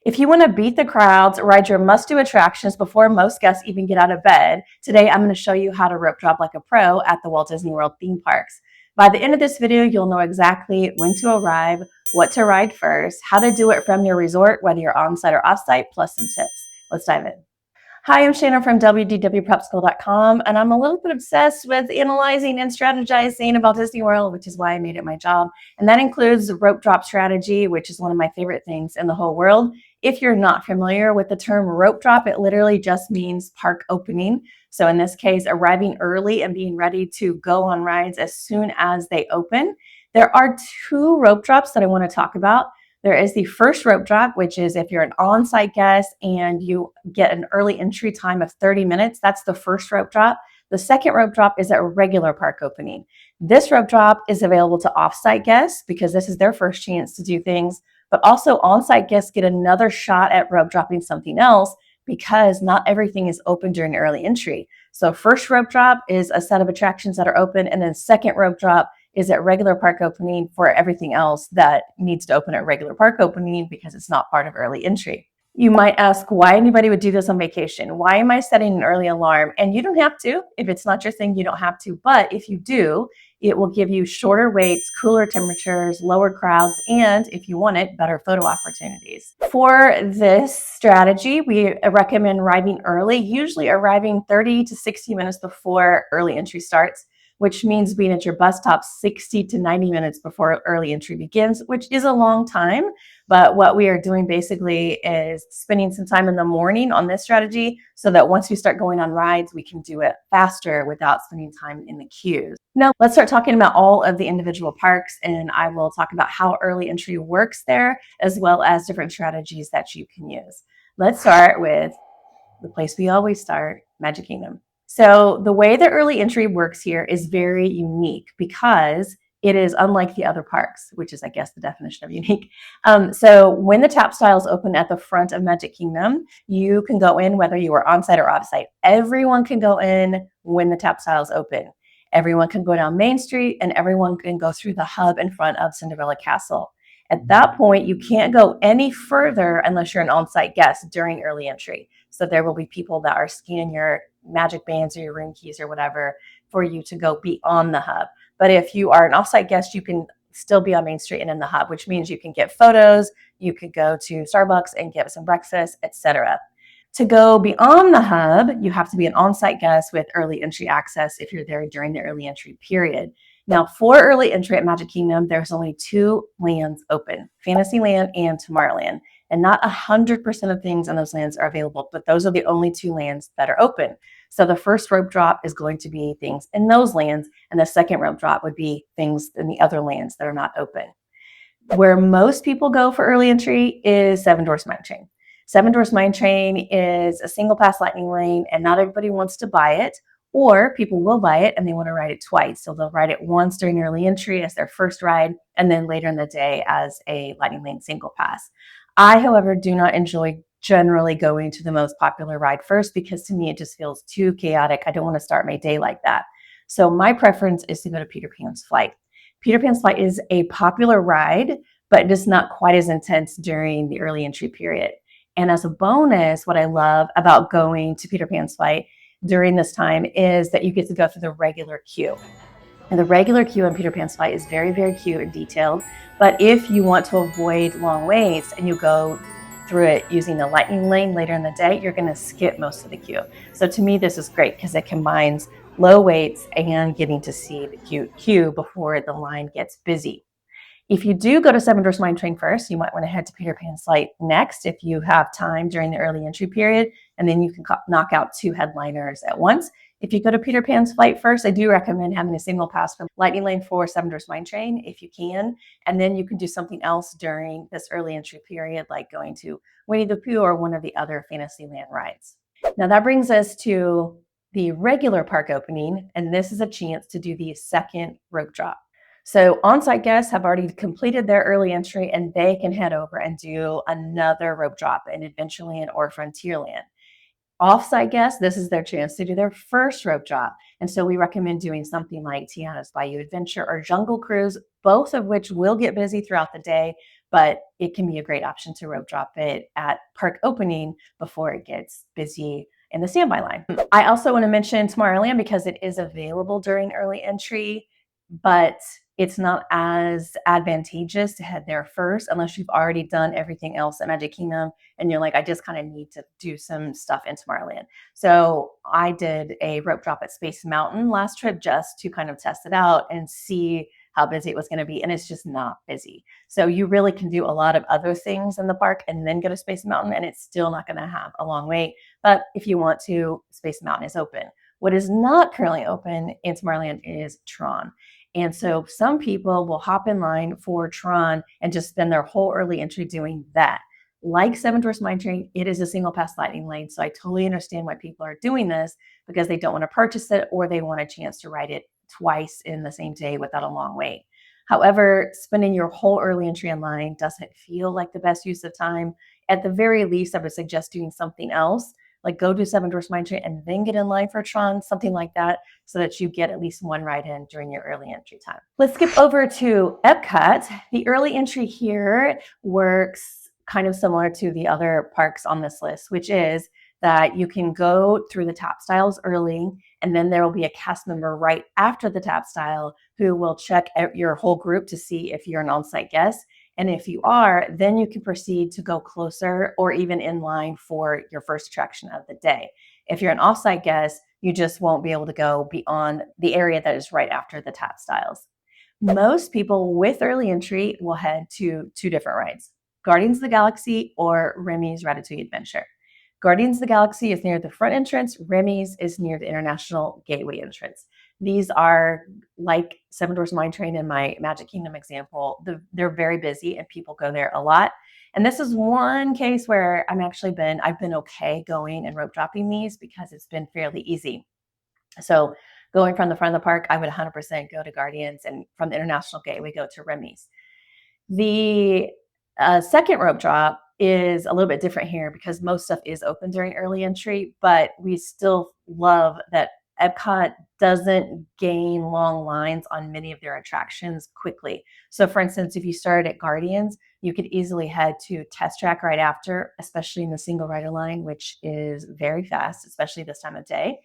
If you want to beat the crowds, ride your must-do attractions before most guests even get out of bed, today I'm going to show you how to rope drop like a pro at the Walt Disney World theme parks. By the end of this video, you'll know exactly when to arrive, what to ride first, how to do it from your resort, whether you're on-site or off-site, plus some tips. Let's dive in. Hi, I'm Shannon from wdwprepschool.com, and I'm a little bit obsessed with analyzing and strategizing about Disney World, which is why I made it my job. And that includes rope drop strategy, which is one of my favorite things in the whole world. If you're not familiar with the term rope drop, it literally just means park opening. So in this case, arriving early and being ready to go on rides as soon as they open. There are two rope drops that I want to talk about. There is the first rope drop, which is if you're an on-site guest and you get an early entry time of 30 minutes, that's the first rope drop. The second rope drop is at regular park opening. This rope drop is available to off-site guests because this is their first chance to do things, but also on-site guests get another shot at rope dropping something else because not everything is open during early entry. So first rope drop is a set of attractions that are open, and then second rope drop is at regular park opening for everything else that needs to open at regular park opening because it's not part of early entry. You might ask why anybody would do this on vacation. Why am I setting an early alarm? And you don't have to. If it's not your thing, you don't have to. But if you do, it will give you shorter waits, cooler temperatures, lower crowds, and if you want it, better photo opportunities. For this strategy, we recommend arriving early, usually arriving 30 to 60 minutes before early entry starts, which means being at your bus stop 60 to 90 minutes before early entry begins, which is a long time. But what we are doing basically is spending some time in the morning on this strategy so that once we start going on rides, we can do it faster without spending time in the queues. Now, let's start talking about all of the individual parks, and I will talk about how early entry works there, as well as different strategies that you can use. Let's start with the place we always start, Magic Kingdom. So the way that early entry works here is very unique because it is unlike the other parks, which is, I guess, the definition of unique. So when the tap styles open at the front of Magic Kingdom, you can go in whether you are on-site or off-site. Everyone can go in when the tap styles open. Everyone can go down Main Street, and everyone can go through the hub in front of Cinderella Castle. At that point, you can't go any further unless you're an on-site guest during early entry. So there will be people that are scanning your magic bands or your room keys or whatever for you to go beyond the hub. But if you are an off-site guest, you can still be on Main Street and in the hub, which means you can get photos, you could go to Starbucks and get some breakfast, etc. To go beyond the hub, you have to be an on-site guest with early entry access if you're there during the early entry period. Now, for early entry at Magic Kingdom, there's only two lands open, Fantasyland and Tomorrowland. And not 100% of things in those lands are available, but those are the only two lands that are open. So the first rope drop is going to be things in those lands, and the second rope drop would be things in the other lands that are not open. Where most people go for early entry is Seven Dwarfs Mine Train. Seven Dwarfs Mine Train is a single pass lightning lane, and not everybody wants to buy it, or people will buy it and they want to ride it twice. So they'll ride it once during early entry as their first ride, and then later in the day as a lightning lane single pass. I, however, do not enjoy generally going to the most popular ride first because to me it just feels too chaotic. I don't want to start my day like that. So my preference is to go to Peter Pan's Flight. Peter Pan's Flight is a popular ride, but it is not quite as intense during the early entry period. And as a bonus, what I love about going to Peter Pan's Flight during this time is that you get to go through the regular queue. And the regular queue on Peter Pan's Flight is very, very cute and detailed. But if you want to avoid long waits and you go through it using the lightning lane later in the day, you're going to skip most of the queue. So to me, this is great because it combines low waits and getting to see the cute queue before the line gets busy. If you do go to Seven Dwarfs Mine Train first, you might want to head to Peter Pan's Flight next if you have time during the early entry period, and then you can knock out two headliners at once. If you go to Peter Pan's Flight first, I do recommend having a single pass for Lightning Lane for Seven Dwarfs Mine Train if you can, and then you can do something else during this early entry period, like going to Winnie the Pooh or one of the other Fantasyland rides. Now that brings us to the regular park opening, and this is a chance to do the second rope drop. So on-site guests have already completed their early entry and they can head over and do another rope drop in Adventureland or Frontierland. Off-site guests, this is their chance to do their first rope drop. And so we recommend doing something like Tiana's Bayou Adventure or Jungle Cruise, both of which will get busy throughout the day, but it can be a great option to rope drop it at park opening before it gets busy in the standby line. I also want to mention Tomorrowland because it is available during early entry, but it's not as advantageous to head there first unless you've already done everything else at Magic Kingdom and you're like, I just kind of need to do some stuff in Tomorrowland. So I did a rope drop at Space Mountain last trip just to kind of test it out and see how busy it was going to be. And it's just not busy. So you really can do a lot of other things in the park and then go to Space Mountain and it's still not going to have a long wait. But if you want to, Space Mountain is open. What is not currently open in Tomorrowland is Tron. And so some people will hop in line for Tron and just spend their whole early entry doing that. Like Seven Dwarfs Mine Train, it is a single pass lightning lane. So I totally understand why people are doing this because they don't want to purchase it or they want a chance to ride it twice in the same day without a long wait. However, spending your whole early entry in line doesn't feel like the best use of time. At the very least, I would suggest doing something else, like go do Seven Dwarfs Mine Train and then get in line for Tron, something like that, so that you get at least one ride in during your early entry time. Let's skip over to Epcot. The early entry here works kind of similar to the other parks on this list, which is that you can go through the tap styles early, and then there will be a cast member right after the tap style who will check your whole group to see if you're an on-site guest. And if you are, then you can proceed to go closer or even in line for your first attraction of the day. If you're an off-site guest, you just won't be able to go beyond the area that is right after the tap styles. Most people with early entry will head to two different rides, Guardians of the Galaxy or Remy's Ratatouille Adventure. Guardians of the Galaxy is near the front entrance. Remy's is near the International Gateway entrance. These are like Seven Dwarfs Mine Train in my Magic Kingdom example. They're very busy and people go there a lot. And this is one case where I've been okay going and rope dropping these because it's been fairly easy. So going from the front of the park, I would 100% go to Guardians, and from the International Gateway, go to Remy's. The second rope drop is a little bit different here because most stuff is open during early entry, but we still love that Epcot doesn't gain long lines on many of their attractions quickly. So for instance, if you started at Guardians, you could easily head to Test Track right after, especially in the single rider line, which is very fast, especially this time of day.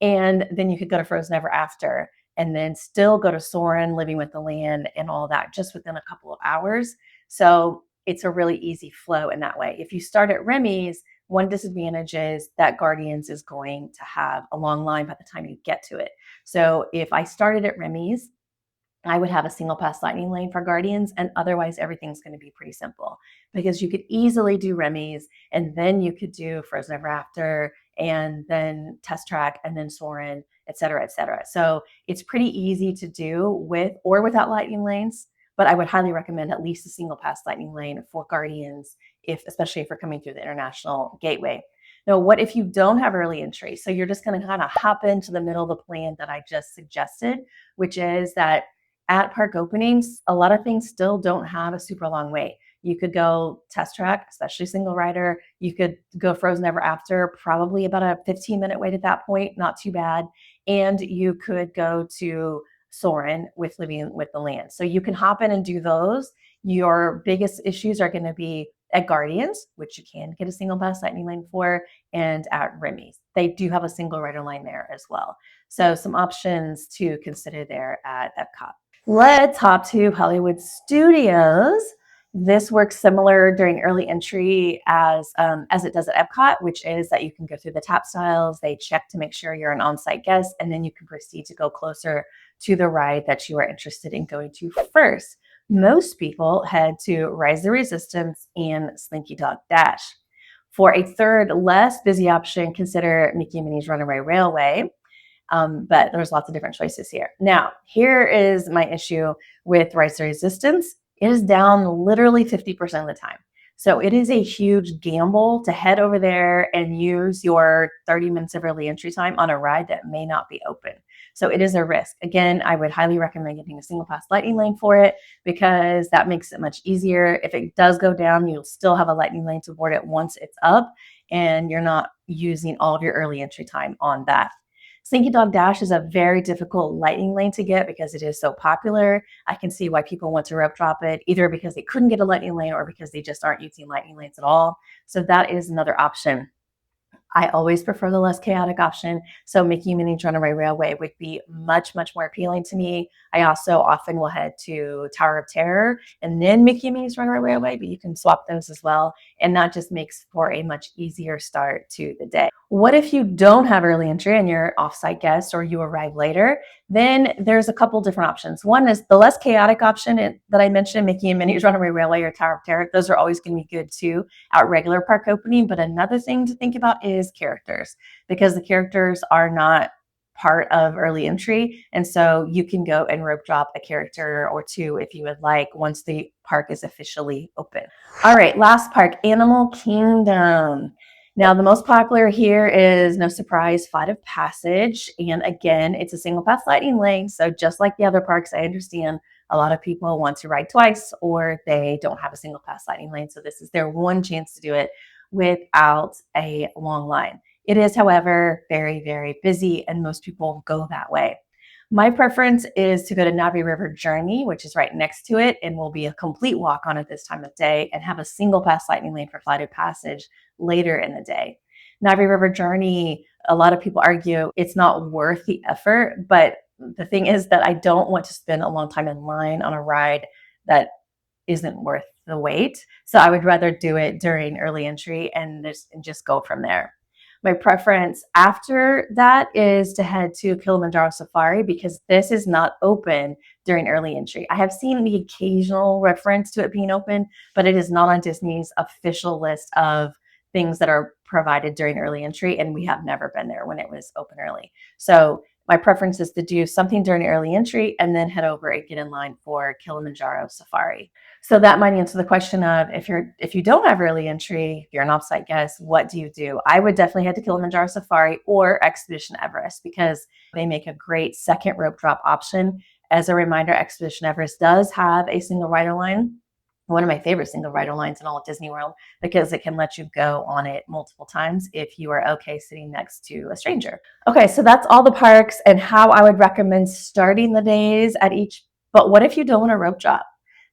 And then you could go to Frozen Ever After and then still go to Soarin', Living with the Land, and all that just within a couple of hours. So it's a really easy flow in that way. If you start at Remy's, one disadvantage is that Guardians is going to have a long line by the time you get to it. So if I started at Remy's, I would have a single pass lightning lane for Guardians, and otherwise everything's going to be pretty simple because you could easily do Remy's and then you could do Frozen Ever After and then Test Track and then Soarin', et cetera, et cetera. So it's pretty easy to do with or without lightning lanes, but I would highly recommend at least a single pass lightning lane for Guardians, especially if you're coming through the International Gateway. Now, what if you don't have early entry? So you're just going to kind of hop into the middle of the plan that I just suggested, which is that at park openings, a lot of things still don't have a super long wait. You could go Test Track, especially single rider. You could go Frozen Ever After, probably about a 15-minute wait at that point, not too bad. And you could go to Soarin' with Living with the Land. So you can hop in and do those. Your biggest issues are going to be at Guardians, which you can get a single pass lightning lane for, and at Remy's. They do have a single rider line there as well. So some options to consider there at Epcot. Let's hop to Hollywood Studios. This works similar during early entry as it does at Epcot, which is that you can go through the tap styles. They check to make sure you're an on-site guest, and then you can proceed to go closer to the ride that you are interested in going to first. Most people head to Rise the Resistance and Slinky Dog Dash. For a third, less busy option, consider Mickey and Minnie's Runaway Railway. But there's lots of different choices here. Now, here is my issue with Rise the Resistance. It is down literally 50% of the time. So it is a huge gamble to head over there and use your 30 minutes of early entry time on a ride that may not be open. So it is a risk. Again, I would highly recommend getting a single pass lightning lane for it because that makes it much easier. If it does go down, you'll still have a lightning lane to board it once it's up, and you're not using all of your early entry time on that. Slinky Dog Dash is a very difficult lightning lane to get because it is so popular. I can see why people want to rope drop it, either because they couldn't get a lightning lane or because they just aren't using lightning lanes at all. So that is another option. I always prefer the less chaotic option. So Mickey Minnie's Runaway Railway would be much, much more appealing to me. I also often will head to Tower of Terror and then Mickey Minnie's Runaway Railway, but you can swap those as well. And that just makes for a much easier start to the day. What if you don't have early entry and you're offsite guest or you arrive later? Then there's a couple different options. One is the less chaotic option that I mentioned, Mickey and Minnie's Runaway Railway or Tower of Terror. Those are always going to be good too at regular park opening. But another thing to think about is characters, because the characters are not part of early entry. And so you can go and rope drop a character or two if you would like once the park is officially open. All right, last park, Animal Kingdom. Now, the most popular here is, no surprise, Flight of Passage. And again, it's a single pass lightning lane. So just like the other parks, I understand a lot of people want to ride twice or they don't have a single pass lightning lane. So this is their one chance to do it without a long line. It is, however, very, very busy and most people go that way. My preference is to go to Navi River Journey, which is right next to it and will be a complete walk on at this time of day, and have a single pass lightning lane for Flight of Passage later in the day. Navi River Journey, a lot of people argue it's not worth the effort, but the thing is that I don't want to spend a long time in line on a ride that isn't worth the wait. So I would rather do it during early entry and just go from there. My preference after that is to head to Kilimanjaro Safari because this is not open during early entry. I have seen the occasional reference to it being open, but it is not on Disney's official list of things that are provided during early entry, and we have never been there when it was open early. So my preference is to do something during early entry and then head over and get in line for Kilimanjaro Safari. So that might answer the question of if you don't have early entry, if you're an offsite guest, what do you do? I would definitely head to Kilimanjaro Safari or Expedition Everest because they make a great second rope drop option. As a reminder, Expedition Everest does have a single rider line, one of my favorite single rider lines in all of Disney World, because it can let you go on it multiple times if you are okay sitting next to a stranger. Okay, so that's all the parks and how I would recommend starting the days at each. But what if you don't want to rope drop?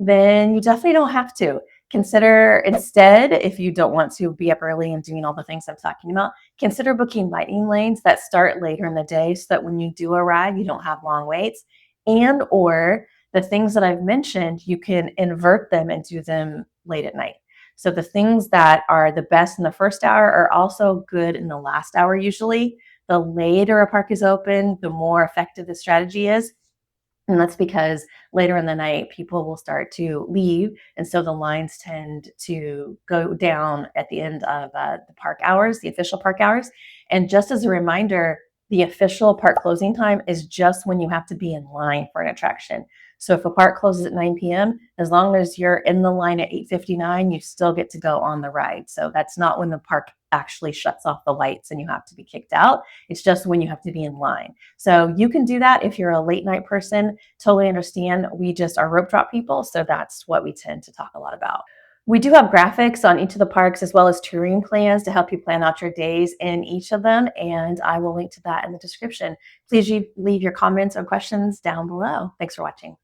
Then you definitely don't have to. Consider instead, if you don't want to be up early and doing all the things I'm talking about, consider booking lightning lanes that start later in the day so that when you do arrive, you don't have long waits. And or the things that I've mentioned, you can invert them and do them late at night. So the things that are the best in the first hour are also good in the last hour usually. The later a park is open, the more effective the strategy is. And that's because later in the night, people will start to leave. And so the lines tend to go down at the end of the park hours, the official park hours. And just as a reminder, the official park closing time is just when you have to be in line for an attraction. So if a park closes at 9 p.m., as long as you're in the line at 8:59, you still get to go on the ride. So that's not when the park actually shuts off the lights and you have to be kicked out. It's just when you have to be in line. So you can do that if you're a late night person. Totally understand. We just are rope drop people. So that's what we tend to talk a lot about. We do have graphics on each of the parks as well as touring plans to help you plan out your days in each of them. And I will link to that in the description. Please leave your comments or questions down below. Thanks for watching.